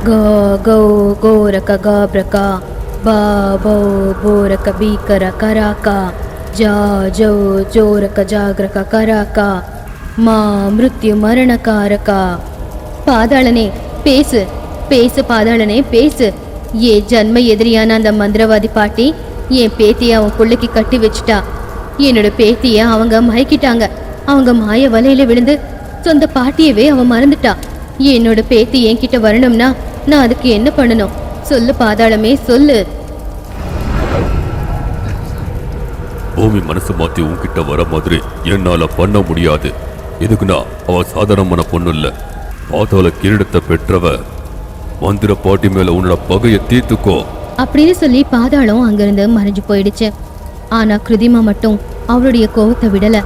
கா கௌ கோரக காப்ரகா பா பௌ போரக பீக்கர கராக்கா ஜா ஜௌ ஜோரக ஜாகிரக கராக்கா மா மிருத்யு மரணகாரகா. பாதாளனே பேசு, பேசு பாதாளனே பேசு. என் ஜன்ம எதிரியான அந்த மந்திரவாதி பாட்டி என் பேத்திய அவன் புள்ளைக்கு கட்டி வச்சுட்டா. என்னோட பேத்திய அவங்க மயக்கிட்டாங்க. அவங்க மாய வலையில விழுந்து சொந்த பாட்டியவே அவன் மறந்துட்டா. என்னோட பேத்தி என்கிட்ட வரணும்னா நான் அதுக்கு என்ன பண்ணணும்? சொல்லு பாதாளமே சொல்லு. பூமி மனசு மாத்தி உன்கிட்ட வர மாதிரி என்னால பண்ண முடியாது. எதுக்குன்னா அவ சாதாரணமான பொண்ணு இல்ல, பாதாள கிரீடத்தை பெற்றவ. மந்திர பாட்டி மேல உன்னோட பகைய தீர்த்துக்கோ அப்படின்னு சொல்லி பாதாளம் அங்கிருந்து மறைஞ்சு போயிடுச்சு. ஆனா கிருதிமா மட்டும் அவளுடைய கோவத்தை விடல.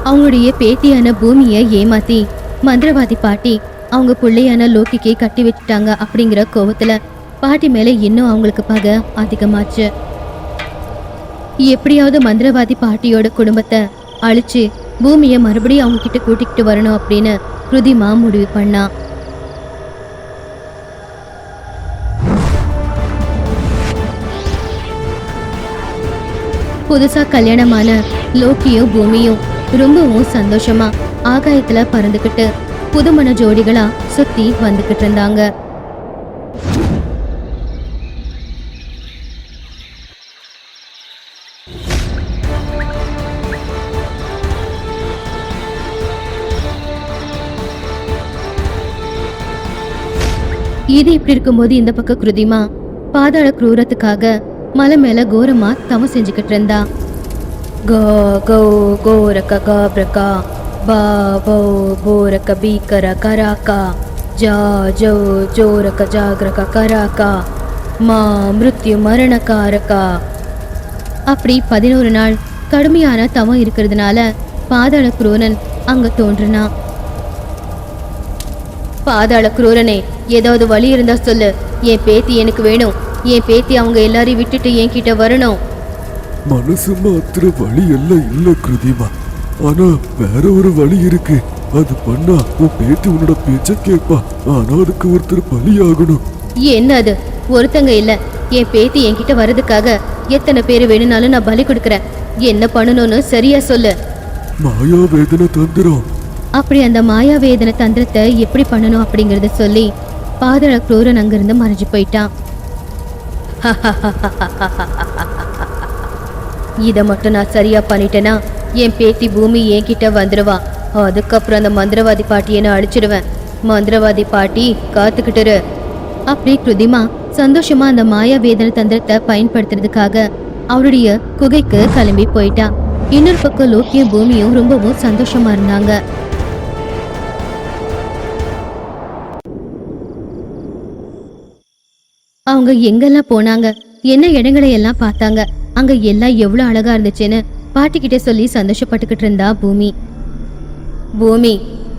அவங்களுடைய பேத்தியான பூமியை ஏமாத்தி மந்திரவாதி பாட்டி அவங்க பிள்ளையான லோக்கிக்கு கட்டி வச்சுட்டாங்க அப்படிங்கிற கோவத்துல பாட்டி மேல இன்னும் அவங்களுக்கு பகை அதிகமாச்சு. எப்படியாவது மந்திரவாதி பாட்டியோட குடும்பத்தை அழிச்சு பூமியை மறுபடியும் அவங்க கிட்ட கூட்டிக்கிட்டு வரணும் அப்படின்னு கிருதிமா முடிவு பண்ணா. புதுசா கல்யாணமான லோக்கியும் பூமியும் ரொம்பவும் சந்தோஷமா ஆகாயத்துல பறந்துகிட்டு புதுமண ஜோடிகளா சுத்தி வந்துகிட்டு இருந்தாங்க. இது இப்படி இருக்கும்போது இந்த பக்கம் கிருதிமா பாதாள குரூரத்துக்காக மலை மேல கோரமா தவம் செஞ்சுக்கிட்டு இருந்தா. கா கௌ கோரக காப்ரகா பா பௌ போரக பீக்கர கராக்கா ஜா ஜௌ ஜோரக ஜாகிரக கராக்கா மா மிருத்யு மரணகாரகா. அப்படி 11 நாள் கடுமையான தவம் இருக்கிறதுனால பாதாள குரூரன் அங்க தோன்றுனா. பாதாள குரூரனே, ஏதாவது வழி இருந்தா சொல்லு. என் பேத்தி எனக்கு வேணும். என் பேத்தி அவங்க எல்லாரையும் விட்டுட்டு என்கிட்ட வரணும். மனசு மாத்திர வழி எல்லாம் இல்ல கிருதிமா, ஆனா வேற ஒரு வழி இருக்கு. அது பண்ணா உன் பேத்தி உன்னோட பேச்ச கேட்பா. ஆனா அதுக்கு ஒருத்தர் பலியாகணும். என்ன அது? ஒருத்தங்க இல்ல, என் பேத்தி என்கிட்ட வர்றதுக்காக எத்தனை பேர் வேணும்னாலும் நான் பலி கொடுக்கறேன். என்ன பண்ணணும்னு சரியா சொல்லு. மாயா வேதனை தந்திரம். அப்படி அந்த மாயா வேதனை தந்திரத்தை எப்படி பண்ணணும் அப்படிங்கறத சொல்லி பாதாள குரூரன் அங்கிருந்து மறைஞ்சு போயிட்டான். இதை மட்டும் நான் சரியா பண்ணிட்டேன்னா என் பேத்தி பூமி என்கிட்ட வந்துடுவா. அதுக்கப்புறம் அந்த மந்திரவாதி பாட்டியை நான் அழிச்சிடுவேன். மந்திரவாதி பாட்டி காத்துக்கிட்டுரு. அப்படி கிருதிமா சந்தோஷமா அந்த மாயா வேதனை தந்திரத்தை பயன்படுத்துறதுக்காக அவருடைய குகைக்கு கிளம்பி போயிட்டா. இன்னொரு பக்கம் லோக்கியும் பூமியும் ரொம்பவும் சந்தோஷமா இருந்தாங்க. அவங்க எங்கெல்லாம் போனாங்க, என்ன இடங்களை எல்லாம் பார்த்தாங்க, அங்க எல்லாம் எவ்வளவு அழகா இருந்துச்சுன்னு பாட்டிக்கிட்ட சொல்லி சந்தோஷப்பட்டுக்கிட்டு இருந்தா பூமி. பூமி,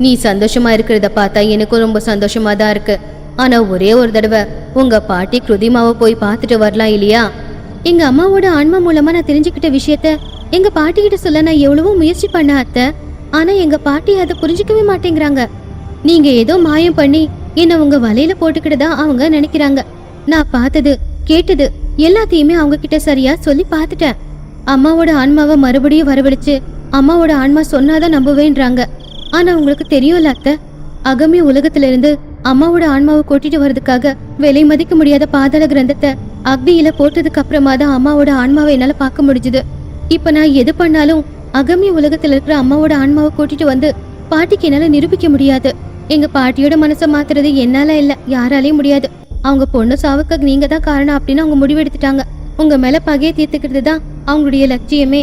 நீ சந்தோஷமா இருக்கிறத பார்த்தா எனக்கும் ரொம்ப சந்தோஷமா தான் இருக்கு. ஆனா ஒரே ஒரு தடவை உங்க பாட்டி கிருதிமாவை போய் பார்த்துட்டு வரலாம் இல்லையா? எங்க அம்மாவோட ஆன்மா மூலமா நான் தெரிஞ்சுக்கிட்ட விஷயத்த எங்க பாட்டி கிட்ட சொல்ல நான் எவ்வளவோ முயற்சி பண்ண அத்தை. ஆனா எங்க பாட்டி அதை புரிஞ்சுக்கவே மாட்டேங்கிறாங்க. நீங்க ஏதோ மாயம் பண்ணி என்ன உங்க வலையில போட்டுக்கிட்டுதான் அவங்க நினைக்கிறாங்க. நான் பார்த்தது கேட்டது எல்லாத்தையுமே அவங்க கிட்ட சரியா சொல்லி பார்த்துட்டேன். அம்மாவோட ஆன்மாவை மறுபடியும் வரவழைச்சு அம்மாவோட ஆன்மா சொன்னாதான் நம்புவேன்றாங்க. ஆனா உங்களுக்கு தெரியும்ல அத்தை, அகமே உலகத்துல இருந்து அம்மாவோட ஆன்மாவை கூட்டிட்டு வர்றதுக்காக விலை மதிக்க முடியாத பாதாள கிரந்தத்தை அக்னியில போட்டதுக்கு அப்புறமா தான் அம்மாவோட ஆன்மாவை என்னால பார்க்க முடிஞ்சுது. இப்ப நான் எது பண்ணாலும் அகமே உலகத்துல இருக்கிற அம்மாவோட ஆன்மாவை கூட்டிட்டு வந்து பாட்டிக்கு என்னால நிரூபிக்க முடியாது. எங்க பாட்டியோட மனசை மாத்துறது என்னால இல்ல, யாராலையும் முடியாது. அவங்க பொண்ணு சாவுக்கு நீங்க தான் காரணம் அப்படின்னு அவங்க முடிவெடுத்துட்டாங்க. உங்க மேல பகையை தீர்த்துக்கிறது தான் அவங்களுடைய லட்சியமே.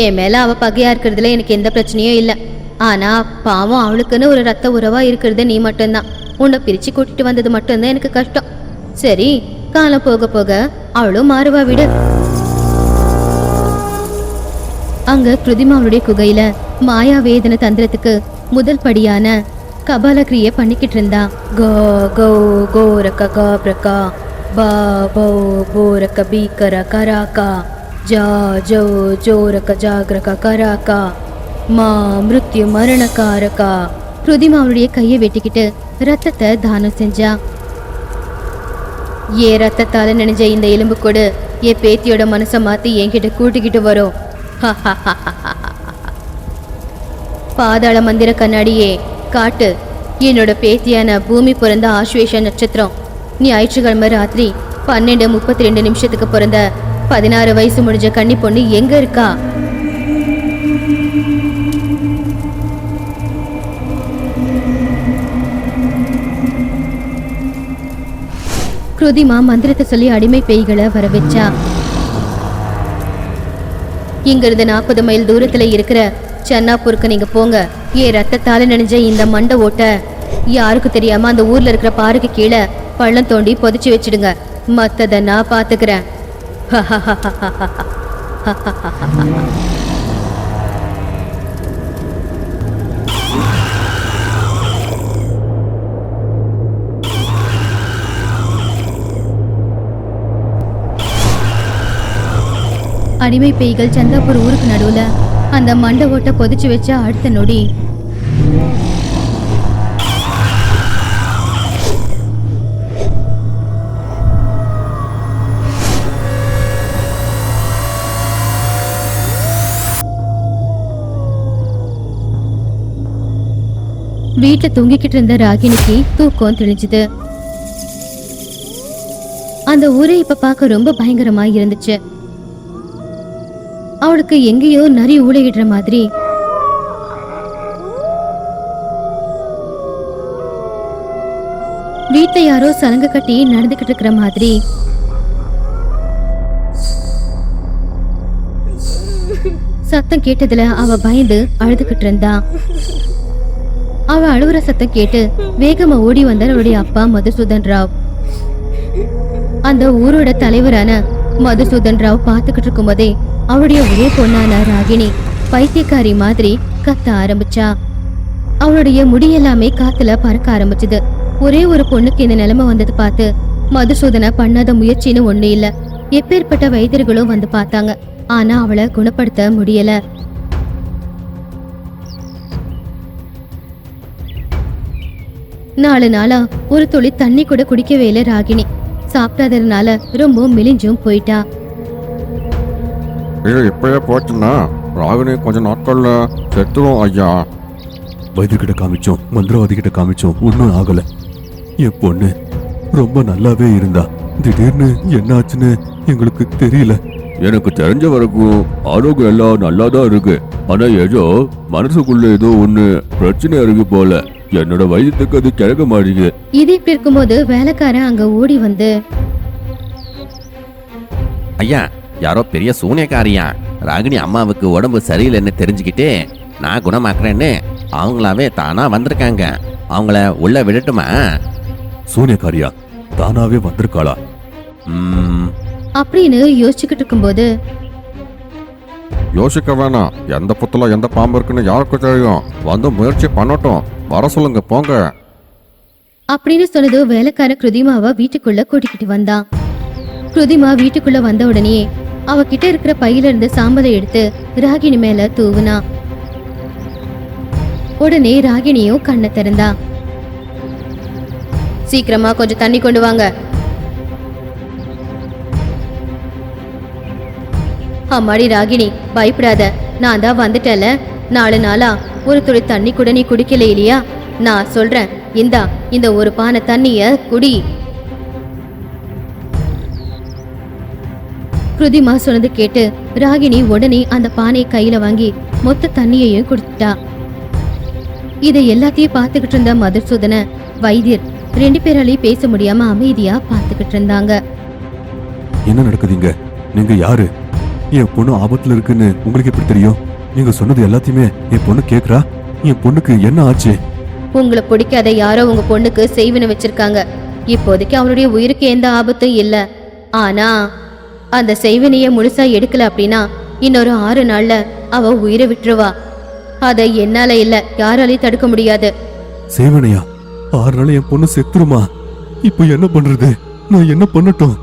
என் மேல அவ பகையா இருக்கிறதுல எனக்கு எந்த பிரச்சனையும் இல்ல. ஆனா பாவம், அவளுக்குன்னு ஒரு ரத்த உறவா இருக்கிறது நீ மட்டும்தான். உன்னை பிரிச்சு கூட்டிட்டு வந்தது மட்டும்தான் எனக்கு கஷ்டம். சரி, காலம் போக போக அவளும் மாறுவா விடு. அங்க கிருதிமாவுடைய குகையில மாயா வேதனை தந்திரத்துக்கு முதல் படியான கபாலக்கிரிய பண்ணிக்கிட்டு இருந்தா. கோ கௌ கோரக காப்ரகா பா பௌ போரக பீக்கர கராக்கா ஜா ஜௌ ஜோரக ஜாகிரக கராக்கா மா மிருத்யு மரணகாரகா. கிருதிமா அவளுடைய கையை வெட்டிக்கிட்டு ரத்தத்தை தானம் செஞ்சா. ஏ ரத்தத்தால நினைஞ்ச இந்த எலும்பு கூட என் பேத்தியோட மனசை மாத்தி என்கிட்ட கூட்டிக்கிட்டு வரும். பாதாள மந்திர கண்ணாடியே காட்டு என்னோட பேத்தியான பூமி பிறந்த ஆஸ்வேஷ நட்சத்திரம் ஞாயிற்றுக்கிழமை ராத்திரி 12:32 பிறந்த 16 வயசு முடிஞ்ச கன்னி பொண்ணு எங்க இருக்கா? கிருதிமா மந்திரத்தை சொல்லி அடிமை பேய்களை வர வச்சா. இங்கிருந்து 40 மைல் தூரத்துல இருக்கிற சென்னாப்பூருக்கு நீங்க போங்க. ஏன் ரத்தத்தால நினைஞ்ச இந்த மண்டை ஓட்ட யாருக்கும் தெரியாம அந்த ஊர்ல இருக்கிற பாருக்கு கீழே பள்ளம் தோண்டி புதைச்சு வச்சிடுங்க. மத்தத நான் பாத்துக்கிறேன். அடிமை பேய்கள் சந்தாப்பூர் ஊருக்கு நடுவுல அந்த மண்டை ஓட்ட பொதிச்சு வச்ச அடுத்த நொடி வீட்டுல தூங்கிக்கிட்டு இருந்த ராகினிக்கு தூக்கம் தெளிஞ்சுது. அந்த ஊரே இப்ப பார்க்க ரொம்ப பயங்கரமா இருந்துச்சு. அவளுக்கு எங்கேயோ நரி ஊழையிடுற மாதிரி வீட்டுல யாரோ சலங்க கட்டி நடந்துகிட்டு இருக்கிற மாதிரி சத்தம் கேட்டதுல அவ பயந்து அழுதுகிட்டு இருந்தா. அவ அழுவுற சத்தம் கேட்டு வேகமா ஓடி வந்தார் அவளுடைய அப்பா மதுசூதன் ராவ். அந்த ஊரோட தலைவரான மதுசூதன் ராவ் பார்த்துக்கிட்டு இருக்கும் போதே அவளுடைய ஒரே பொண்ணான ராகினி பைத்தியக்காரி மாதிரி கத்த ஆரம்பிச்சா. அவளுடைய முடி எல்லாமே காத்துல பறக்க ஆரம்பிச்சுது. ஒரே ஒரு பொண்ணுக்கு இந்த நிலைமை வந்தது பார்த்து மதுசூதனை பண்ணாத முயற்சின்னு ஒண்ணு இல்ல. எப்பேற்பட்ட வைத்தியர்களும் வந்து பார்த்தாங்க. ஆனா அவளை குணப்படுத்த முடியல. நாலு நாளா ஒரு துளி தண்ணி கூட குடிக்கவே இல்லை ராகினி. சாப்பிடாததுனால ரொம்ப மெலிஞ்சும் போயிட்டா. இது இப்பயே போச்சுன்னா ராகினி கொஞ்ச நாட்கள்ல செத்துரும் ஐயா. வைத்தியர்கிட்ட காமிச்சோம், மந்திரவாதி கிட்ட காமிச்சோம், ஒன்றும் ஆகல. என் பொண்ணு ரொம்ப நல்லாவே இருந்தா. திடீர்னு என்ன ஆச்சுன்னு எங்களுக்கு தெரியல. எனக்கு தெரிஞ்ச வரைக்கும் ஆரோக்கியம் எல்லாம் நல்லா தான் இருக்கு. ஆனா ஏதோ மனசுக்குள்ள ஏதோ ஒண்ணு பிரச்சனை இருக்கு போல. என்னோட வைத்தியத்துக்கு அது கிடைக்க மாட்டேங்குது. இது இப்படி இருக்கும்போது வேலைக்காரன் அங்க ஓடி வந்து, ஐயா, யாரோ பெரிய சூனியக்காரியா ராகினி அம்மாவுக்கு உடம்பு சரியில்லைன்னு தெரிஞ்சுக்கிட்டு நான் குணமாக்குறேன்னு அவங்களாவே தானா வந்திருக்காங்க. அவங்கள உள்ள விடட்டுமா? சூனியக்காரியா தானாவே வந்திருக்காளா? அப்படின்னு யோசிச்சுக்கிட்டு இருக்கும்போது யோசிக்க வேணாம். எந்த புத்துல எந்த பாம்பு இருக்குன்னு யாருக்கு தெரியும். வந்து முயற்சி பண்ணட்டும். வர சொல்லுங்க, போங்க. அப்படின்னு சொன்னது வேலைக்காரன் கிருதிமாவை வீட்டுக்குள்ள கூட்டிக்கிட்டு வந்தான். கிருதிமா வீட்டுக்குள்ள வந்த உடனே அவகிட்ட இருக்கிற பையில இருந்து சாம்பலை எடுத்து ராகினி மேல தூவுனா. உடனே ராகினியும் கண்ணை திறந்தா. சீக்கிரமா கொஞ்சம் தண்ணி கொண்டு வாங்க. அம்மாடி ராகினி, பயப்படாத, நான் தான் வந்துட்டேல. 4 நாளா ஒரு துளி தண்ணி கூட நீ குடிக்கல இல்லையா? நான் சொல்றேன், இந்தா இந்த ஒரு பானை தண்ணிய குடி. கிருதிமா சொன்னது கேட்டு ராகினி உடனே அந்த பானையை கையில வாங்கி மொத்த தண்ணியையும் குடிச்சிட்டா. இதை எல்லாத்தையும் பார்த்துக்கிட்டு இருந்த மதுசூதன வைத்தியர் 2 பேராலையும் பேச முடியாம அமைதியா பார்த்துக்கிட்டு இருந்தாங்க. என்ன நடக்குதுங்க? நீங்க யாரு? என் பொண்ணு ஆபத்துல இருக்குன்னு உங்களுக்கு எப்படி தெரியும்? நீங்க சொன்னது எல்லாத்தையுமே என் பொண்ணு கேக்குறா. என் பொண்ணுக்கு என்ன ஆச்சு? உங்களை பிடிக்காத யாரோ உங்க பொண்ணுக்கு செய்வினை வச்சிருக்காங்க. இப்போதைக்கு அவளுடைய உயிருக்கு எந்த ஆபத்தும் இல்ல. ஆனா அந்த செய்வினைய முழுசா எடுக்கல அப்படின்னா இன்னொரு 6 நாள்ல அவ உயிரை விட்டுருவா. அதை என்னால இல்ல, யாராலையும் தடுக்க முடியாது. சேவனையா? 6 நாள் என் பொண்ணு செத்துருமா? இப்போ என்ன பண்றது? நான் என்ன பண்ணட்டும்?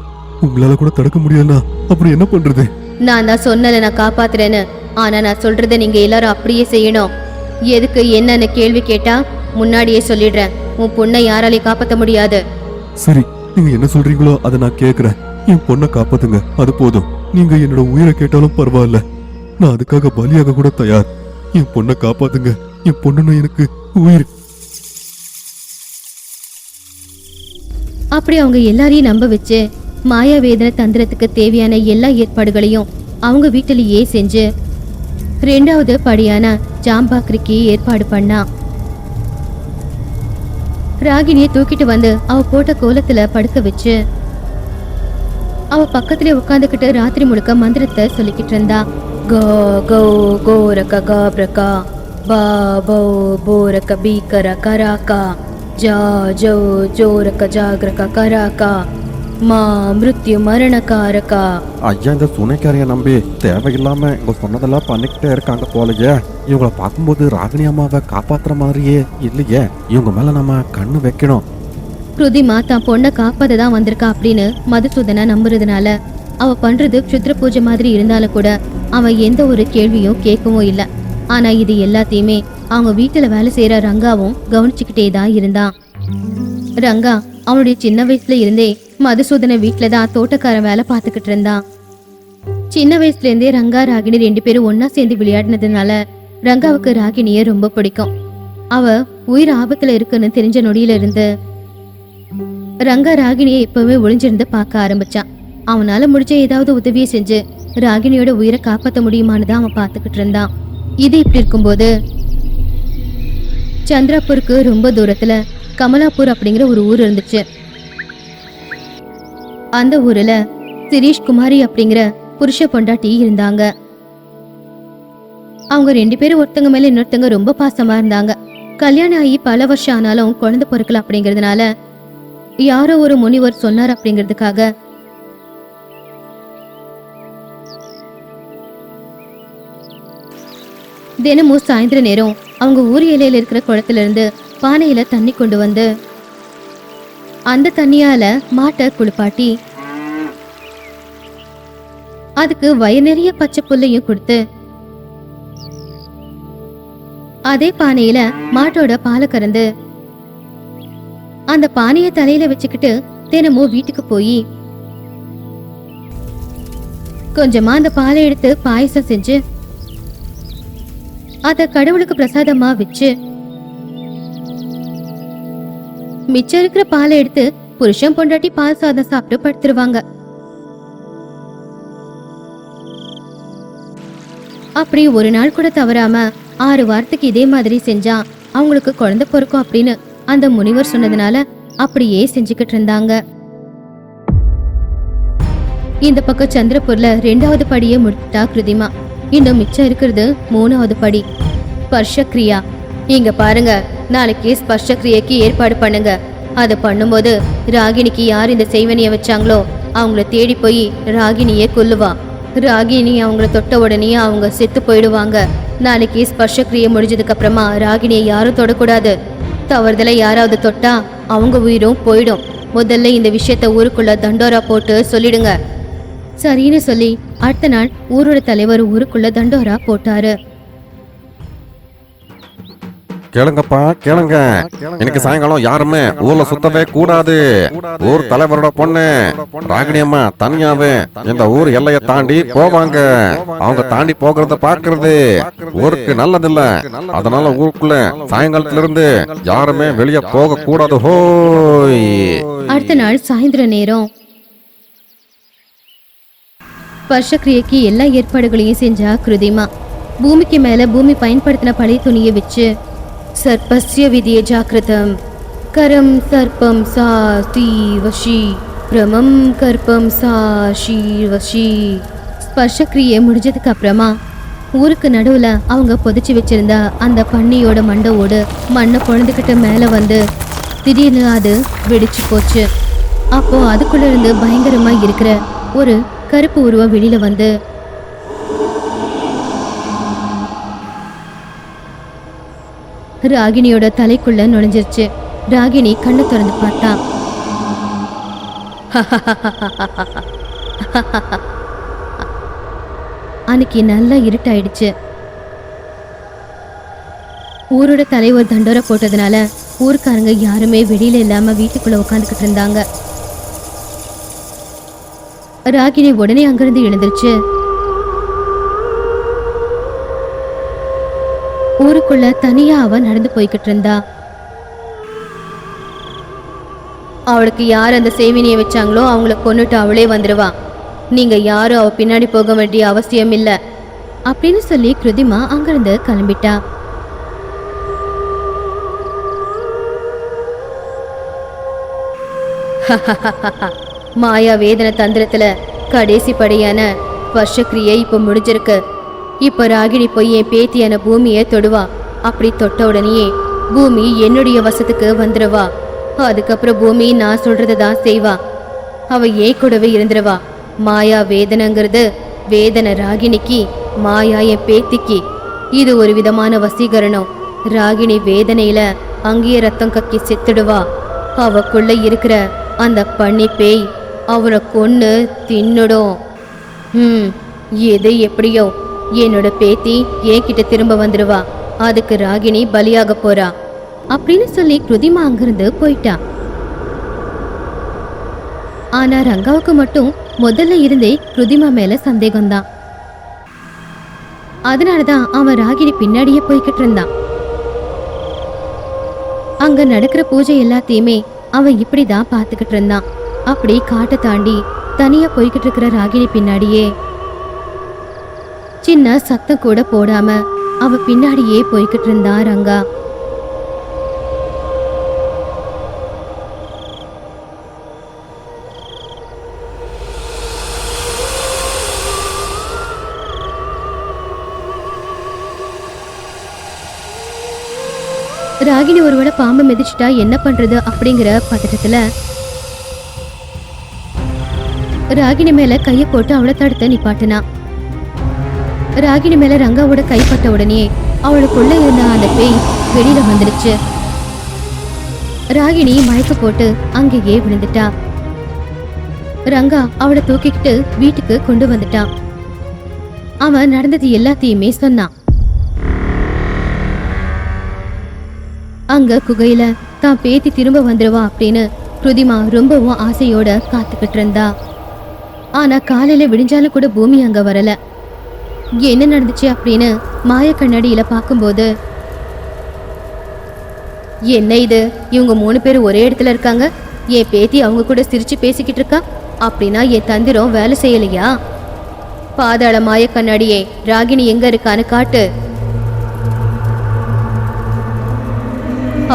உங்களால கூட தடுக்க முடியலனா அப்புறம் என்ன பண்றது? நான் தான் சொன்னல நான் காப்பாத்துறேன்னு. ஆனா நான் சொல்றதை நீங்க எல்லாரும் அப்படியே செய்யணும். எதுக்கு என்னன்னு கேள்வி கேட்டா முன்னாடியே சொல்லிடுறேன், உன் பொண்ணை யாராலையும் காப்பாற்ற முடியாது. சரி, நீங்க என்ன சொல்றீங்களோ அதை நான் கேக்குறேன். என் பொண்ணை காப்பாத்துங்க, அது போதும். நீங்க என்னோட உயிரை கேட்டாலும் பரவாயில்ல, நான் அதுக்காக பலியாக கூட தயார். என் பொண்ணை காப்பாத்துங்க, என் பொண்ணுன்னா எனக்கு உயிர். அப்படி அவங்க எல்லாரையும் நம்ப வச்சு மாயாவேதன தந்திரத்துக்கு தேவையான எல்லா ஏற்பாடுகளையும் அவங்க வீட்டிலேயே செஞ்சு 2வது படியான ஜாம்பாக்கிரிக்கு ஏற்பாடு பண்ணா. ராகினியை தூக்கிட்டு வந்து அவ போட்ட கோலத்துல படுக்க வச்சு அவ பக்கத்திலே உட்காந்துக்கிட்டு ராத்திரி முழுக்க மந்திரத்தை சொல்லிக்கிட்டு இருந்தா. கோ கோ கோரக காப்ரகா பா போ போரக பீக்கர கராக்கா ஜா ஜோ ஜோரக ஜாகிரக கராக்கா மா மிருத்யு மரணகாரகா. ஐயா, இந்த சூனைக்காரிய நம்பி தேவையில்லாம இவங்க சொன்னதெல்லாம் பண்ணிக்கிட்டே இருக்காங்க போலயே. இவங்கள பார்க்கும்போது ராகினி அம்மாவை காப்பாத்துற மாதிரியே இல்லையே. இவங்க மேல நம்ம கண்ணு வைக்கணும். கிருதிமா தான் பொண்ணை காப்பாத தான் வந்திருக்கா அப்படின்னு மதுசூதனை நம்புறதுனால அவ பண்றது க்ஷுத்ர பூஜை மாதிரி இருந்தாலும் கூட அவன் எந்த ஒரு கேள்வியும் கேட்கவும் இல்லை. ஆனா இது எல்லாத்தையுமே அவங்க வீட்டுல வேலை செய்யற ரங்காவும் கவனிச்சுக்கிட்டே தான் இருந்தான். ரங்கா அவனுடைய சின்ன வயசுல இருந்தே மதுசூதனை வீட்டுல தான் தோட்டக்காரன் வேலை பார்த்துக்கிட்டு இருந்தான். சின்ன வயசுல இருந்தே ரங்கா ராகினி 2 பேரும் ஒன்னா சேர்ந்து விளையாடினதுனால ரங்காவுக்கு ராகினிய ரொம்ப பிடிக்கும். அவ உயிர் ஆபத்துல இருக்குன்னு தெரிஞ்ச நொடியில இருந்து ரங்கா ராகினியை எப்பவுமே ஒளிஞ்சிருந்து பார்க்க ஆரம்பிச்சான். அவனால முடிஞ்ச ஏதாவது உதவியை செஞ்சு ராகினியோட உயிரை காப்பாற்ற முடியுமான்னு தான் அவன் பார்த்துக்கிட்டு இருந்தான். இது இப்படி இருக்கும்போது சந்திராப்பூருக்கு ரொம்ப தூரத்துல கமலாப்பூர் அப்படிங்கிற ஒரு ஊர் இருந்துச்சு. அந்த ஊர்ல சிரீஷ் குமாரி அப்படிங்கிற புருஷ பொண்டாட்டி இருந்தாங்க. அவங்க 2 பேரும் ஒருத்தங்க மேல இன்னொருத்தங்க ரொம்ப பாசமா இருந்தாங்க. கல்யாணம் ஆகி பல வருஷம் ஆனாலும் குழந்தை பிறக்கல அப்படிங்கறதுனால யாரோ ஒரு முனிவர் சொன்னார் அப்படிங்கிறதுக்காக தினமும் சாயந்தர நேரம் அவங்க ஊர் எல்லையில இருக்கிற குளத்துல இருந்து பானையில தண்ணி கொண்டு வந்து அந்த தண்ணியால மாட்டை குளிப்பாட்டி அதுக்கு வயிறு நிறைய பச்சை புல்லையும் கொடுத்து அதே பானையில மாட்டோட பாலை கறந்து அந்த பானைய தலையில வச்சுக்கிட்டு தினமும் வீட்டுக்கு போய் கொஞ்சமா அந்த பாலை எடுத்து பாயசம் செஞ்சு அத கடவுளுக்கு பிரசாதமா வச்சு மிச்சம் இருக்கிற பாலை எடுத்து புருஷன் பொண்டாட்டி பால் சாதம் சாப்பிட்டு படுத்துருவாங்க. அப்படி ஒரு நாள் கூட தவறாம 6 வாரத்துக்கு இதே மாதிரி செஞ்சா அவங்களுக்கு குழந்தை பிறக்கும் அப்படின்னு அந்த முனிவர் சொன்னதுனால அப்படியே செஞ்சுக்கிட்டு இருந்தாங்க. இந்த பக்கம் சந்திரபூர்ல 2வது படியை முடிச்சுட்டா கிருதிமா. இன்னும் மிச்சம் இருக்கிறது 3வது படி, ஸ்பர்ஷக்ரியா. இங்க பாருங்க, நாளைக்கு ஸ்பர்ஷக்ரியைக்கு ஏற்பாடு பண்ணுங்க. அதை பண்ணும்போது ராகினிக்கு யார் இந்த செய்வனிய வச்சாங்களோ அவங்கள தேடி போய் ராகினியை கொல்லுவா. ராகினி அவங்கள தொட்ட உடனே அவங்க செத்து போயிடுவாங்க. நாளைக்கு ஸ்பர்ஷக்ரியை முடிஞ்சதுக்கு அப்புறமா ராகினியை யாரும் தொடக்கூடாது. தவறுதலை யாராவது தொட்டா அவங்க உயிரும் போயிடும். முதல்ல இந்த விஷயத்த ஊருக்குள்ள தண்டோரா போட்டு சொல்லிடுங்க. சரின்னு சொல்லி அடுத்த நாள் ஊரோட தலைவர் ஊருக்குள்ள தண்டோரா போட்டாரு. கேளுங்கப்பா கேளுங்க, எனக்கு சாயங்காலம் யாருமே ஊர்ல சுத்தவே கூடாது. ஊர் தலைவரோட பொண்ணு ராகினி அம்மா தனியாவே இந்த ஊர் எல்லையை தாண்டி போவாங்க. அவங்க தாண்டி போகிறத பாக்குறது ஊருக்கு நல்லதில்ல. அதனால ஊருக்குள்ள சாயங்காலத்துல இருந்து யாருமே வெளியே போக கூடாது. ஹோய். அடுத்த நாள் சாயந்தர நேரம் ஸ்பர்ஷக்ரியைக்கு எல்லா ஏற்பாடுகளையும் செஞ்சா கிருதிமா. பூமிக்கு மேல பூமி பயன்படுத்தின பழைய துணியை வச்சு சர்ப்பஸ்ய விதிய ஜாக்கிரதம் கரம் சர்ப்பம் சா ஸ்ரீ வஷி பிரமம் கர்ப்பம் சா ஸ்ரீ வஷி. ஸ்பர்ஷக்ரியை முடிஞ்சதுக்கு அப்புறமா ஊருக்கு நடுவுல அவங்க புதைச்சி வச்சிருந்த அந்த பன்னியோட மண்டவோடு மண்ணை பொழந்துக்கிட்டு மேல வந்து திடீர்னு அது வெடிச்சு போச்சு. அப்போ அதுக்குள்ள இருந்து பயங்கரமா இருக்கிற ஒரு கருப்பு உருவம் வெளியில வந்து ராகினியோட தலைக்குள்ள நுழைஞ்சிருச்சு. ராகினி கண்ணை திறந்து பார்த்தா. அன்னைக்கு நல்லா இருட்டாயிடுச்சு. ஊரோட தலைவர் தண்டோரை போட்டதுனால ஊருக்காரங்க யாருமே வெளியில இல்லாம வீட்டுக்குள்ள உட்காந்துக்கிட்டு இருந்தாங்க. ராகினி உடனே அங்கிருந்து எழுந்துருச்சு. ஊருக்குள்ள தனியா அவ நடந்து போய்கிட்டு இருந்தா. அவளுக்கு யார் அந்த சேவினிய வச்சாங்களோ அவங்கள கொன்னுட்டு அவளே வந்துடுவா. நீங்க யாரும் அவ பின்னாடி போக வேண்டிய அவசியம் இல்ல அப்படின்னு சொல்லி கிருதிமா அங்கிருந்து கிளம்பிட்டா. மாயா வேதன தந்திரத்துல கடைசி படியான ஸ்பர்ஷக்கிரியை இப்ப முடிஞ்சிருக்கு. இப்ப ராகினி போய் என் பேத்தியான பூமியை தொடுவா. அப்படி தொட்ட உடனேயே பூமி என்னுடைய வசத்துக்கு வந்துடுவா. அதுக்கப்புறம் பூமி நான் சொல்றதான் செய்வா. அவ ஏன் கூடவே இருந்துருவா. மாயா வேதனைங்கிறது வேதனை ராகினிக்கு, மாயா என் பேத்திக்கு. இது ஒரு விதமான வசீகரணம். ராகினி வேதனையில அங்கேயே ரத்தம் கக்கி செத்துடுவா. அவக்குள்ள இருக்கிற அந்த பன்னி பேய் அவனை கொன்னு தின்னுடும். எது எப்படியோ என்னோட பேத்தி என்கிட்ட திரும்ப வந்துடுவா. அதுக்கு ராகினி பலியாக போறா அப்படின்னு சொல்லி கிருதிமா அங்கிருந்து போயிட்டா. ஆனா ரங்காவுக்கு மட்டும் முதல்ல இருந்தே கிருதிமா மேல சந்தேகம்தான். அதனாலதான் அவன் ராகினி பின்னாடியே போய்கிட்டு இருந்தான். அங்க நடக்கிற பூஜை எல்லாத்தையுமே அவன் இப்படிதான் பாத்துக்கிட்டு இருந்தான். அப்படி காட்டை தாண்டி தனியா போய்கிட்டு இருக்கிற ராகினி பின்னாடியே சின்ன சத்தம் கூட போடாம அவ பின்னாடியே போய்கிட்டு இருந்தான் ரங்கா. ராகினி ஒருவேளை பாம்பு மிதிச்சிட்டா என்ன பண்றது அப்படிங்கிற பதட்டத்துல ராகினி மேல கைய போட்டு அவளை தடுத்து நிப்பாட்டினா. ராகினி மேல ரங்காவோட கைப்பட்ட உடனே அவளுக்குள்ள இருந்த அந்த பேய் வெளியில வந்துடுச்சு. ராகினி மயக்க போட்டு அங்கேயே விழுந்துட்டா. ரங்கா அவளை தூக்கிக்கிட்டு வீட்டுக்கு கொண்டு வந்துட்டான். அவன் நடந்தது எல்லாத்தையுமே சொன்னான். அங்க குகையில தான் பேத்தி திரும்ப வந்துருவா அப்படின்னு கிருதிமா ரொம்பவும் ஆசையோட காத்துக்கிட்டு இருந்தா. ஆனா காலையில விடிஞ்சாலும் கூட பூமி அங்க வரல. என்ன நடந்துச்சு அப்படின்னு மாய கண்ணாடியில பார்க்கும்போது, என்ன இது, இவங்க 3 பேர் ஒரே இடத்துல இருக்காங்க. என் பேத்தி அவங்க கூட சிரிச்சு பேசிக்கிட்டு இருக்கா. அப்படின்னா என் தந்திரம் வேலை செய்யலையா? பாதாள மாய கண்ணாடியே, ராகினி எங்க இருக்கான்னு காட்டு.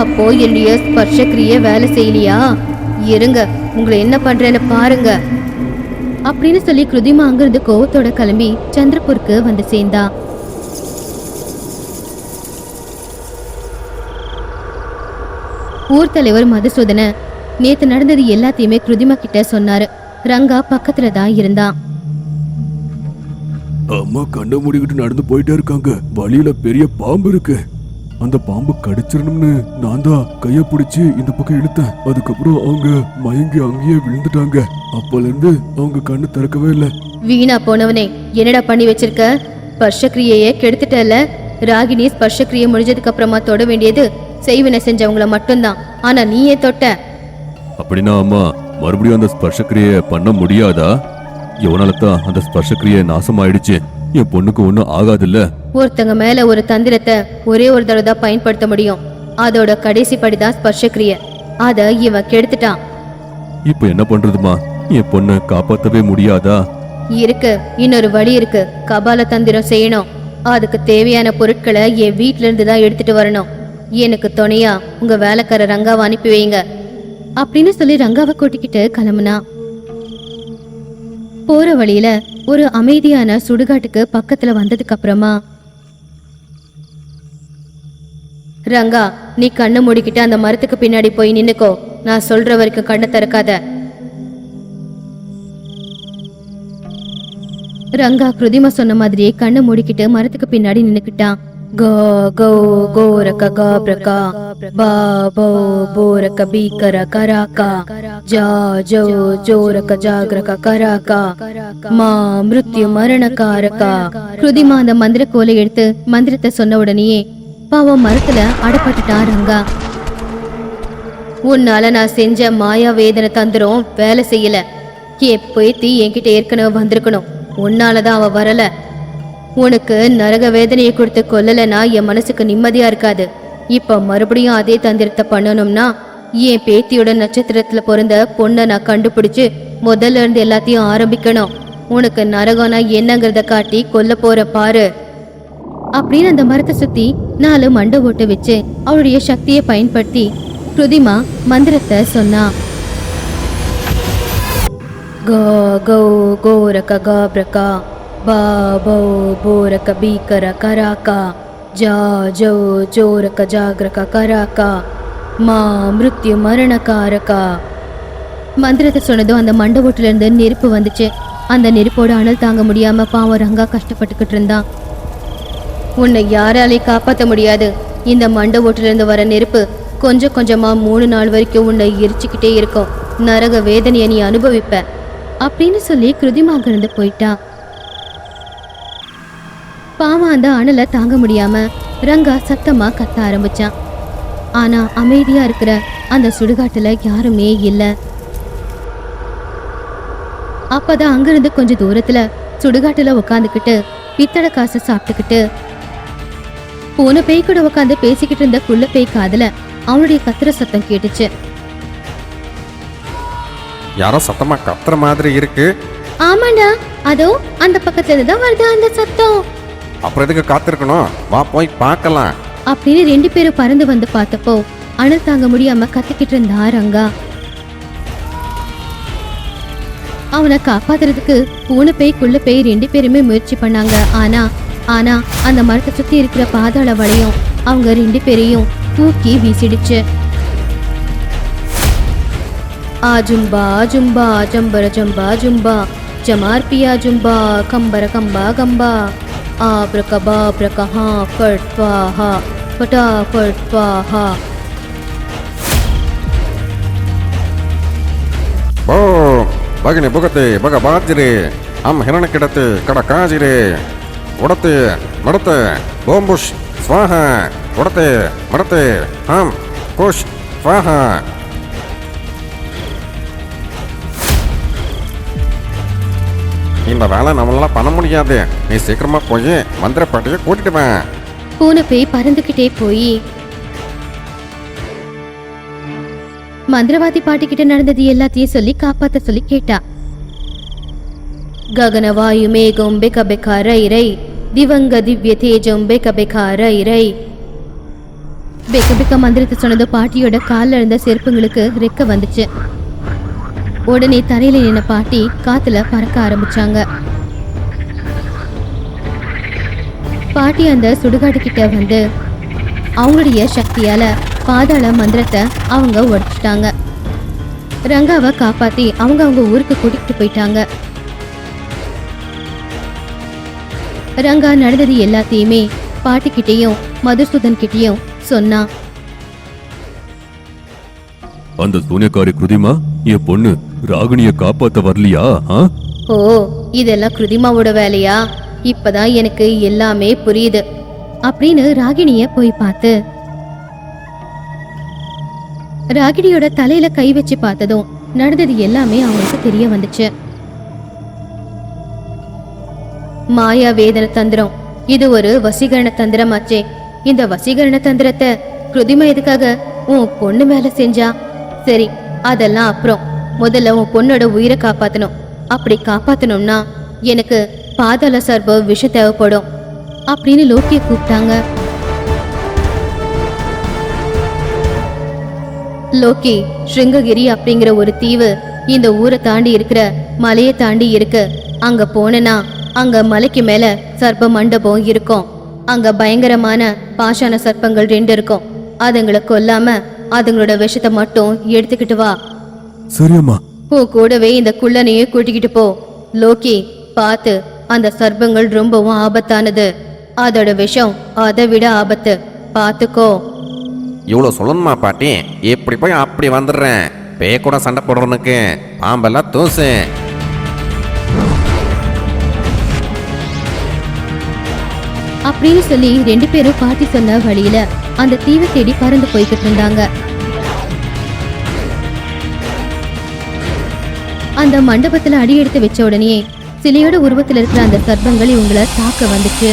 அப்போ என்னுடைய ஸ்பர்ஷக்கிரியை வேலை செய்யலையா? இருங்க, உங்களை என்ன பண்றேன்னு பாருங்க அப்படின்னு சொல்லி கிருதிமா அங்கிருந்து கோவத்தோட கிளம்பி சந்திரபூருக்கு வந்து சேர்ந்தா. ஊர் தலைவர் மதுசூதன நேத்து நடந்தது எல்லாத்தையுமே கிருதிமா கிட்ட சொன்னாரு. ரங்கா பக்கத்துல தான் இருந்தான். அம்மா கண்ணை மூடிக்கிட்டு நடந்து போயிட்டே இருக்காங்க. வழியில பெரிய பாம்பு இருக்கு. அந்த பாம்பு கடிச்சிடணும்னு நான் தான் கைய பிடிச்சி இந்த பக்கம் இழுத்தேன். அதுக்கப்புறம் அவங்க மயங்கி அங்கேயே விழுந்துட்டாங்க. அப்பல இருந்து அவங்க கண்ணு திறக்கவே இல்லை. வீணா போனவனே, என்னடா பண்ணி வச்சிருக்க? ஸ்பர்ஷக்கிரியையே கெடுத்துட்டல. ராகினி ஸ்பர்ஷக்கிரியை முடிஞ்சதுக்கு அப்புறமா தொட வேண்டியது செய்வினை செஞ்சவங்கள மட்டும்தான். ஆனா நீயே தொட்ட. அப்படின்னா அம்மா மறுபடியும் அந்த ஸ்பர்ஷக்கிரியை பண்ண முடியாதா? எவனாலதான் அந்த ஸ்பர்ஷக்கிரியை நாசமாயிடுச்சு. என் பொண்ணுக்கு ஒன்னும் ஆகாதுல்ல. ஒருத்தங்க மேல ஒரு தந்திரத்தை ஒரே ஒரு தடவை தான் பயன்படுத்த முடியும். அதோட கடைசி படிதான் ஸ்பர்ஷக்கிரிய. அத இவன் கெடுத்துட்டான். இப்ப என்ன பண்றதுமா? என் பொண்ணை காப்பாத்தவே முடியாதா? இருக்கு, இன்னொரு வழி இருக்கு. கபால தந்திரம் செய்யணும். அதுக்கு தேவையான பொருட்களை என் வீட்ல இருந்து தான் எடுத்துட்டு வரணும். எனக்கு துணையா உங்க வேலைக்கார ரங்காவை அனுப்பி வைங்க அப்படின்னு சொல்லி ரங்காவை கூட்டிக்கிட்டு கிளம்புனா. போற வழியில ஒரு அமைதியான சுடுகாட்டுக்கு பக்கத்துல வந்ததுக்கு அப்புறமா, ரங்கா நீ கண்ணை மூடிக்கிட்டு அந்த மரத்துக்கு பின்னாடி போய் நின்னுக்கோ. நான் சொல்ற வரைக்கும் கண்ணை திறக்காத. ரங்கா கிருதிமா சொன்ன மாதிரியே கண்ணை மூடிக்கிட்டு மரத்துக்கு பின்னாடி நின்னுக்கிட்டான். கோ கோ கோரக காப்ரகா பா போ போரக பீக்கர கராகா ஜா ஜோ ஜோரக ஜாகரக கராகா மா மிருத்யு மரணகாரகா. கிருதிமா அந்த மந்திர கோலை எடுத்து மந்திரத்தை சொன்ன உடனேயே பாவம் மரத்துல அடப்பட்டுட்டான் ரங்கா. உன்னால நான் செஞ்ச மாயா வேதனை தந்திரம் வேலை செய்யல. என் பேத்தி என்கிட்ட ஏற்கனவே வந்திருக்கணும். உன்னாலதான் அவ வரல. உனக்கு நரக வேதனையை கொடுத்து கொல்லலைன்னா என் மனசுக்கு நிம்மதியா இருக்காது. இப்ப மறுபடியும் அதே தந்திரத்தை பண்ணணும்னா என் பேத்தியோட நட்சத்திரத்துல பிறந்த பொண்ணை நான் கண்டுபிடிச்சு முதல்ல இருந்து எல்லாத்தையும் ஆரம்பிக்கணும். உனக்கு நரகம்னா என்னங்கிறத காட்டி கொல்ல போற பாரு அப்படின்னு அந்த மரத்தை சுத்தி 4 மண்டை ஓட்டு வச்சு அவளுடைய சக்தியை பயன்படுத்தி கிருதிமா மந்திரத்தை சொன்னா. கோ கோ கோரக காப்ரகா பா போ போரக பீக்கர கராக்கா ஜா ஜோ ஜோரக ஜாகிரக கராக்கா மா மிருத்யு மரணகாரகா. மந்திரத்தை சொன்னதும் அந்த மண்டை ஓட்டுல இருந்து நெருப்பு வந்துச்சு. அந்த நெருப்போட அனல் தாங்க முடியாம பாவம் ரங்கா கஷ்டப்பட்டுக்கிட்டு இருந்தான். உன்னை யாராலையும் காப்பாற்ற முடியாது. இந்த மண்டை ஓட்டுல இருந்து வர நெருப்பு கொஞ்சம் கொஞ்சமா 3 நாள் வரைக்கும் உன்னை எரிச்சுக்கிட்டே இருக்கும். நரக வேதனையை நீ அனுபவிப்ப அப்படின்னு சொல்லி கிருதிமாக இருந்து போயிட்டா. பாவம் அந்த அனலை தாங்க முடியாம ரங்கா சத்தமா கத்த ஆரம்பிச்சான். ஆனா அமைதியா இருக்கிற அந்த சுடுகாட்டுல யாருமே இல்ல. அப்பதான் அங்கிருந்து கொஞ்சம் தூரத்துல சுடுகாட்டுல உட்காந்துக்கிட்டு பித்தளை காசை சாப்பிட்டுக்கிட்டு பூனை பேய் கூட உட்காந்து பேசிக்கிட்டு இருந்த குள்ள பேய் காதுல அவனுடைய கத்துற சத்தம் கேட்டுச்சு. யாரோ சத்தமா கத்துற மாதிரி இருக்கு. ஆமாண்டா, அதோ அந்த பக்கத்துல இருந்துதான் வருது அந்த சத்தம். அப்புறம் எதுக்கு காத்திருக்கணும், வா போய் பார்க்கலாம் அப்படின்னு 2 பேரும் பறந்து வந்து பார்த்தப்போ அனல் தாங்க முடியாம கத்திக்கிட்டு இருந்தா ரங்கா. அவனை காப்பாத்துறதுக்கு பூனை பேய் குள்ள பேய் 2 பேருமே முயற்சி பண்ணாங்க. ஆனா அந்த மரத்தை சுத்தி இருக்கிற பாதாள வளையம் அவங்க 2 பேரையும் தூக்கி வீசிடுச்சு. ஆஜும்பா ஜும்பா ஜம்பர ஜம்பா ஜும்பா ஜமார்பியா ஜும்பா கம்பர கம்பா கம்பா ஆப்ரகபா பிரகஹா ஃபட்வாஹா ஃபட்டா ஃபட்வாஹா. ஓ பகினி புகத்தை பக பாஜிரே அம் ஹிரண கிடத்து கட காஜிரே உடத்து மடத்து போம்புஷ் ஸ்வாஹா உடத்து மடத்து ஆம் கோஷ் ஸ்வாஹா. இந்த வேலை நம்மளால பண்ண முடியாது. நீ சீக்கிரமா போய் மந்திர பாட்டியை கூட்டிட்டு வா. பூனை பேய் பறந்துகிட்டே போய் மந்திரவாதி பாட்டிக்கிட்ட நடந்தது எல்லாத்தையும் சொல்லி காப்பாத்த சொல்லி கேட்டா. ககன வாயு மேகம் பெக பெகா ரை ரை திவங்க திவ்ய தேஜம் பெக பெகா ரை ரை. பெக்க பெக்க மந்திரத்தை சொன்னது பாட்டியோட காலில் இருந்த செருப்புங்களுக்கு ரெக்க வந்துச்சு. உடனே தரையில நின்ன பாட்டி காத்துல பறக்க ஆரம்பிச்சாங்க. பாட்டி அந்த சுடுகாடு கிட்ட வந்து அவங்களுடைய சக்தியால பாதாள மந்திரத்தை அவங்க உடைச்சிட்டாங்க. ரங்காவை காப்பாத்தி அவங்க ஊருக்கு கூட்டிட்டு போயிட்டாங்க. ரங்கா நடந்தது எல்லாத்தையுமே பாட்டிக்கிட்டையும் மதுசூதன் கிட்டையும் சொன்னா. அந்த சூனியக்காரி கிருதிமா என் பொண்ணு ராகினிய காப்பாத்த வரலையா? ஓ, இதெல்லாம் கிருதிமாவோட வேலையா? இப்பதான் எனக்கு எல்லாமே புரியுது அப்படின்னு ராகினிய போய் பார்த்து ராகினியோட தலையில கை வச்சு பார்த்ததும் நடந்தது எல்லாமே அவங்களுக்கு தெரிய வந்துச்சு. மாயா வேதன தந்திரம், இது ஒரு வசீகரண தந்திரமாச்சே. இந்த வசீகரண தந்திரத்தை கிருதிமா எதுக்காக உன் பொண்ணு மேல செஞ்சா? சரி, அதெல்லாம் அப்புறம். முதல்ல உன் பொண்ணோட உயிரை காப்பாத்தணும். அப்படி காப்பாத்தணும்னா எனக்கு பாதாள சர்ப விஷம் தேவைப்படும் அப்படின்னு லோக்கிய கூப்பிட்டாங்க. லோக்கி, ஸ்ருங்ககிரி அப்படிங்கிற ஒரு தீவு இந்த ஊரை தாண்டி இருக்கிற மலையை தாண்டி இருக்கு. அங்க போனனா அங்க மலைக்கு மேல சர்ப்ப மண்டபம் இருக்கும். அங்க பயங்கரமான பாஷான சர்ப்பங்கள் 2 இருக்கும். அதுங்களை கொல்லாம அதுங்களோட விஷத்தை மட்டும் எடுத்துக்கிட்டு வா. சரியம்மா. கூடவே இந்த குள்ளனையே கூட்டிக்கிட்டு போ. லோக்கி, பார்த்து, அந்த சர்ப்பங்கள் ரொம்பவும் ஆபத்தானது. அதோட விஷம் அதை விட ஆபத்து, பார்த்துக்கோ. இவ்வளோ சொல்லணுமா பாட்டி? இப்படி போய் அப்படி வந்துடுறேன். பேய கூட சண்டை போடுறவனுக்கு பாம்பெல்லாம் தூசு. அப்படின்னு சொல்லி 2 பேரும் பாட்டி சொன்ன வழியில அந்த தீவை தேடி பறந்து போய்கிட்டு இருந்தாங்க. அந்த மண்டபத்துல அடி எடுத்து வச்ச உடனே சிலையோட உருவத்துல இருக்கிற அந்த சர்ப்பங்கள் இவங்களை தாக்க வந்துச்சு.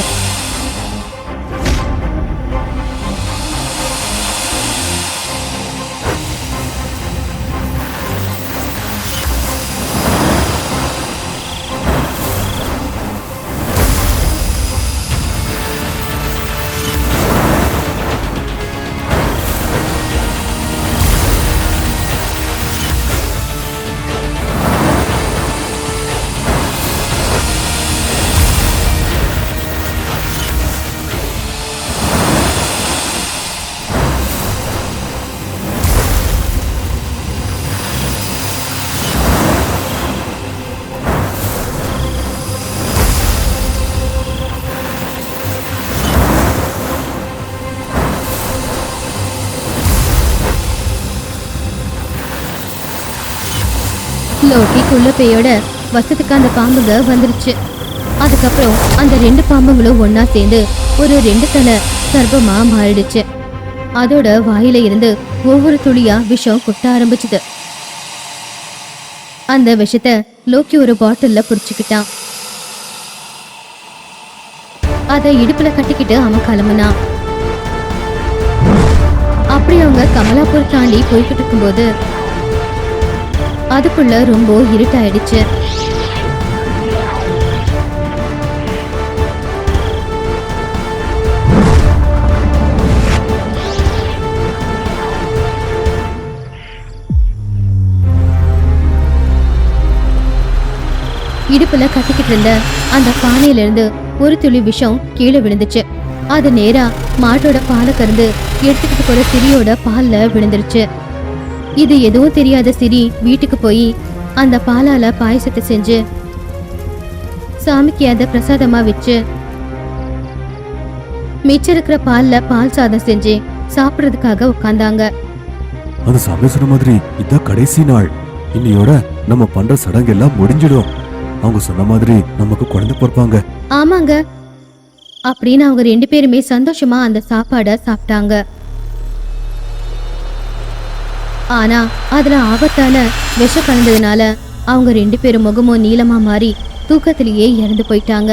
லோக்கிக்குள்ள பேயோட வசத்துக்கு அந்த பாம்புங்க வந்துருச்சு. அதுக்கப்புறம் அந்த 2 பாம்புங்களும் ஒன்னா சேர்ந்து ஒரு 2 தலை சர்ப்பமா மாறிடுச்சு. அதோட வாயில இருந்து ஒவ்வொரு துளியா விஷம் கொட்ட ஆரம்பிச்சுது. அந்த விஷத்தை லோக்கி ஒரு பாட்டில்ல புடிச்சுக்கிட்டான். அதை இடுப்புல கட்டிக்கிட்டு அவன் கிளம்புனான். அப்படி அவங்க கமலாப்பூர் தாண்டி போய்கிட்டு இருக்கும்போது அதுக்குள்ள ரொம்ப இருட்டாயிடுச்சு. இடுப்புல கட்டிக்கிட்டு இருந்த அந்த பானையில இருந்து ஒரு துளி விஷம் கீழே விழுந்துச்சு. அது நேரா மாட்டோட பாலை கறந்து எடுத்துக்கிட்டு போற சிரியோட பால்ல விழுந்துருச்சு. இது எதுவும் தெரியாத சிரி வீட்டுக்கு போய் அந்த பாலால பாயசத்தை செஞ்சு சாமிக்கு அதை பிரசாதமா வச்சு மிச்சம் இருக்கிற பால்ல பால் சாதம் செஞ்சு சாப்பிடுறதுக்காக உட்கார்ந்தாங்க. அந்த சாமி சொன்ன மாதிரி இதான் கடைசி நாள். இன்னையோட நம்ம பண்ற சடங்கு எல்லாம் முடிஞ்சிடும். அவங்க சொன்ன மாதிரி நமக்கு குழந்தை பிறப்பாங்க. ஆமாங்க அப்படின்னு அவங்க 2 பேருமே சந்தோஷமா அந்த சாப்பாட சாப்பிட்டாங்க. ஆனா அதுல ஆபத்தான விஷம் கலந்ததுனால அவங்க 2 பேரும் முகமும் நீளமா மாறி தூக்கத்திலேயே இறந்து போயிட்டாங்க.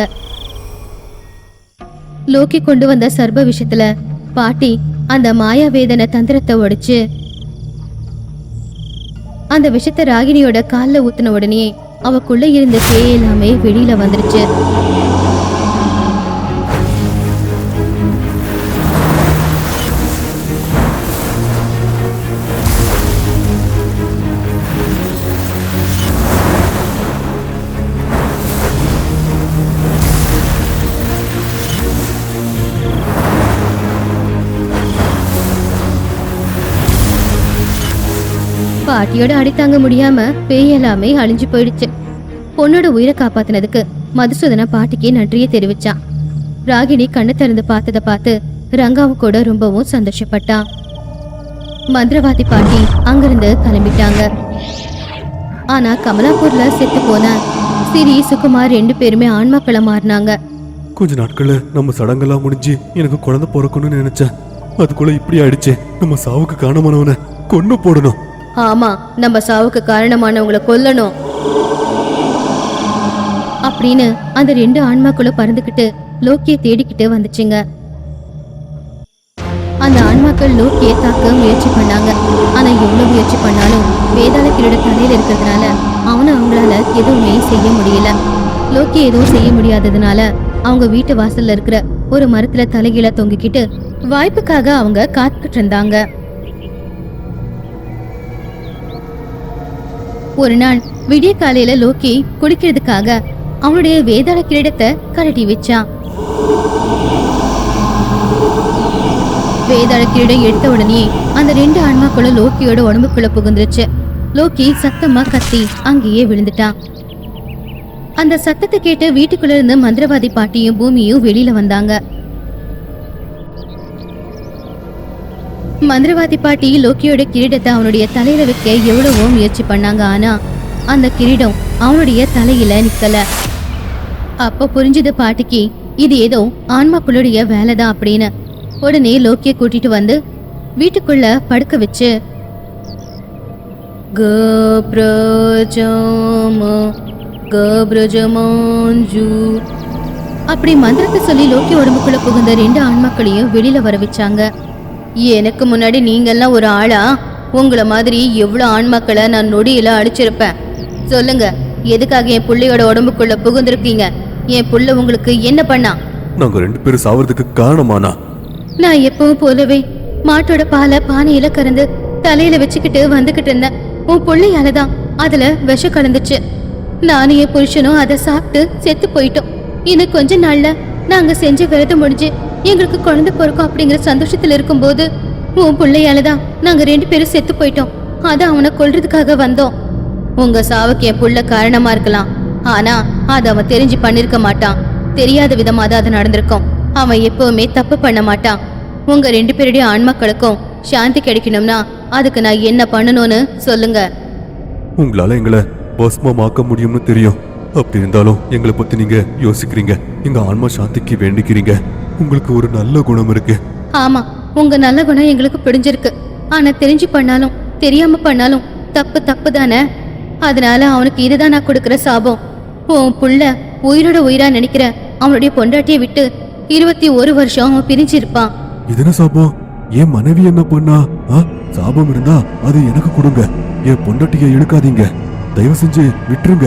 லோக்கி கொண்டு வந்த சர்ப விஷத்துல பாட்டி அந்த மாயாவேதன தந்திரத்தை உடைச்சு அந்த விஷத்தை ராகினியோட கால்ல ஊத்தின உடனே அவக்குள்ள இருந்த பேய் எல்லாமே வெளியில வந்துருச்சு. பாட்டியோட அடி தாங்க முடியாம பேய் எல்லாமே அழிஞ்சு போயிடுச்சு. பொண்ணோட உயிரை காப்பாத்தினதுக்கு மதுசூதன பாட்டிக்கு நன்றியை தெரிவிச்சான். ராகினி கண்ணை திறந்து பார்த்ததை பார்த்து ரங்காவு கூட ரொம்பவும் சந்தோஷப்பட்டான். மந்திரவாதி பாட்டி அங்கிருந்து கிளம்பிட்டாங்க. ஆனா கமலாப்பூர்ல செத்து போன சிரி சுகுமார் 2 பேருமே ஆன்மாக்களை மாறினாங்க. கொஞ்ச நாட்கள்ல நம்ம சடங்கெல்லாம் முடிஞ்சு எனக்கு குழந்தை பிறக்கணும்னு நினைச்சேன். அதுக்குள்ள இப்படி ஆயிடுச்சே. நம்ம சாவுக்கு காரணமானவனை கொன்னு போடணும். ஆமா, நம்ம சாவுக்கு காரணமானவங்களை கொல்லணும் அப்படின்னு அந்த 2 ஆன்மாக்களும் பறந்துகிட்டு லோக்கியை தேடிக்கிட்டு வந்துச்சுங்க. அந்த ஆன்மாக்கள் லோக்கியை தாக்க முயற்சி பண்ணாங்க. ஆனா எவ்வளவு முயற்சி பண்ணாலும் வேதாளக்கிரோட தலையில இருக்கிறதுனால அவங்களால எதுவுமே செய்ய முடியல. லோக்கி எதுவும் செய்ய முடியாததுனால அவங்க வீட்டு வாசல்ல இருக்கிற ஒரு மரத்துல தலைகீழ தொங்கிக்கிட்டு வாய்ப்புக்காக அவங்க காத்துக்கிட்டு இருந்தாங்க. ஒரு நாள் விடிய காலையில லோக்கி குடிக்கிறதுக்காக அவனுடைய வேதாள கிரீடத்தை கழட்டி வச்சான். வேதாள கிரீடம் எடுத்த உடனே அந்த 2 ஆன்மாக்களும் லோக்கியோட உடம்புக்குள்ள புகுந்துருச்சு. லோக்கி சத்தமா கத்தி அங்கேயே விழுந்துட்டான். அந்த சத்தத்தை கேட்டு வீட்டுக்குள்ள இருந்து மந்திரவாதி பாட்டியும் பூமியும் வெளியில வந்தாங்க. மந்திரவாதி பாட்டி லோக்கியோட கிரீடத்தை அவனுடைய தலையில வைக்க எவ்வளவோ முயற்சி பண்ணாங்க. ஆனா அந்த கிரீடம் அவனுடைய தலையில நிக்கல. அப்ப புரிஞ்சது பாட்டிக்கு இது ஏதோ ஆன்மாக்களுடைய வேலைதான் அப்படின்னு. உடனே லோக்கிய கூட்டிட்டு வந்து வீட்டுக்குள்ள படுக்க வச்சு கப்ரஜம கப்ரஜமாஞ்சு. அப்படி மந்திரத்தை சொல்லி லோக்கி உடம்புக்குள்ள புகுந்த 2 ஆண்மக்களையும் வெளியில வர வச்சாங்க. எனக்கு முன்னாடி நீங்கெல்லாம் ஒரு ஆளா? உங்களை மாதிரி எவ்வளவு ஆண்மக்களை நான் நொடியில அடிச்சிருப்பேன். சொல்லுங்க, எதுக்காக என் புள்ளையோட உடம்புக்குள்ள புகுந்திருக்கீங்க? என் புள்ள உங்களுக்கு என்ன பண்ணா? நாங்க 2 பேரும் சாவறதுக்கு காரணமானா? நான் எப்பவும் போலவே மாட்டோட பாலை பானையில கறந்து தலையில வச்சுக்கிட்டு வந்துகிட்டு இருந்தேன். உன் பிள்ளையாலதான் அதுல விஷம் கலந்துச்சு. நானும் என் புருஷனும் அதை சாப்பிட்டு செத்து போயிட்டோம். இன்னும் கொஞ்ச நாள்ல நாங்க செஞ்ச விரதம் முடிஞ்சு எங்களுக்கு குழந்தை பிறக்கும் அப்படிங்கிற சந்தோஷத்துல இருக்கும்போது உன் பிள்ளையாலதான் நாங்க 2 பேரும் செத்து போயிட்டோம். அதான் அவனை கொல்றதுக்காக வந்தோம். உங்க சாவுக்கு என் புள்ள காரணமா இருக்கலாம், ஆனா அதை அவன் தெரிஞ்சு பண்ணிருக்க மாட்டான். தெரியாத விதமா தான் அது நடந்திருக்கும். அவன் எப்பவுமே தப்பு பண்ண மாட்டான். உங்க 2 பேருடைய ஆன்மக்களுக்கும் சாந்தி கிடைக்கணும்னா அதுக்கு நான் என்ன பண்ணணும்னு சொல்லுங்க. உங்களால எங்களை பஸ்மமாக்க முடியும்னு தெரியும். அப்படி இருந்தாலும் எங்களை பத்தி நீங்க யோசிக்கிறீங்க, எங்க ஆன்மா சாந்திக்கு வேண்டிக்கிறீங்க. உங்களுக்கு ஒரு நல்ல குணம் இருக்கு. ஆமா, உங்க நல்ல குணம் எங்களுக்கு பிடிஞ்சிருக்கு. ஆனா தெரிஞ்சு பண்ணாலும் தெரியாம பண்ணாலும் தப்பு தப்பு தானே. அதனால அவனுக்கு இதுதான் நான் கொடுக்கற சாபம். உன் புள்ள உயிரோட உயிரா நினைக்கிற அவனுடைய பொண்டாட்டியை விட்டு 21 வருஷம் அவன் பிரிஞ்சிருப்பான். இது என்ன சாபம்? என் மனைவி என்ன பண்ணா? சாபம் இருந்தா அது எனக்கு கொடுங்க. என் பொண்டாட்டியை இழுக்காதீங்க, தயவு செஞ்சு விட்டுருங்க.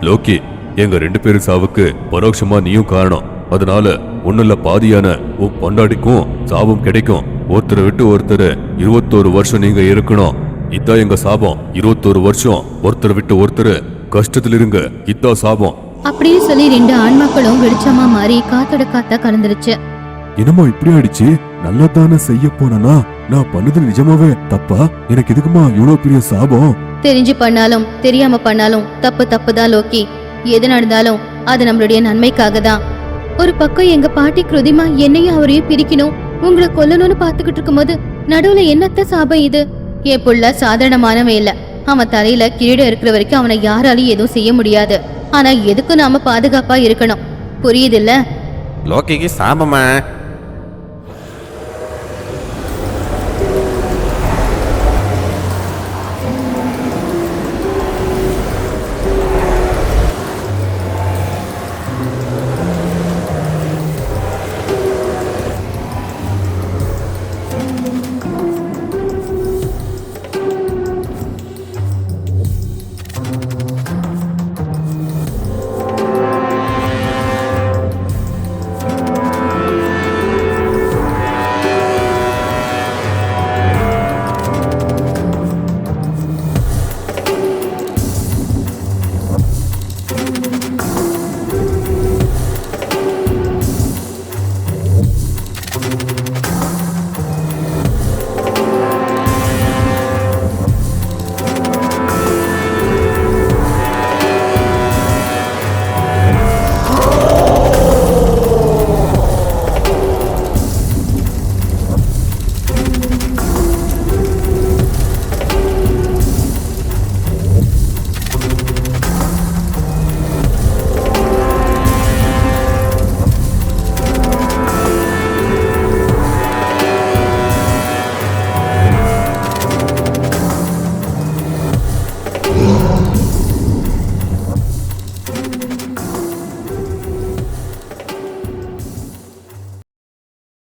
லோக்கி, எங்க 2 பேரும் சாவுக்கு பரோட்சமா நீயும் காரணம். அதனால ஒண்ணுல பாதியான உன் பொண்டாட்டிக்கும் சாபம் கிடைக்கும். ஒருத்தரை விட்டு ஒருத்தர் 21 வருஷம் நீங்க இருக்கணும். இதான் எங்க சாபம். 21 வருஷம் ஒருத்தரை விட்டு ஒருத்தர் கஷ்டத்துல இருங்க. இதான் சாபம். அப்படின்னு சொல்லி 2 ஆன்மாக்களும் வெளிச்சமா மாறி காத்தோட காத்தா கலந்துருச்சு. என்னமோ இப்படி ஆயிடுச்சு? நல்லா தானே செய்ய போனா? நான் பண்ணது நிஜமாவே தப்பா? எனக்கு எதுக்குமா இவ்வளவு பெரிய சாபம்? தெரிஞ்சு பண்ணாலும் தெரியாம பண்ணாலும் தப்பு தப்பு தான் லோக்கி. எது நடந்தாலும் அது நம்மளுடைய நன்மைக்காக தான். ஒரு பக்கம் எங்க பாட்டி கிருதிமா என்னையும் அவரையும் பிரிக்கணும், உங்களை கொல்லணும்னு பாத்துக்கிட்டு இருக்கும்போது நடுவுல என்னத்த சாபம் இது? என் புள்ள சாதாரணமானவன் இல்ல. அவன் தலையில கிரீடம் இருக்கிற வரைக்கும் அவனை யாராலையும் எதுவும் செய்ய முடியாது. ஆனா எதுக்கும் நாம பாதுகாப்பா இருக்கணும். புரியுது இல்ல? லோக்கிக்கு சாபமா?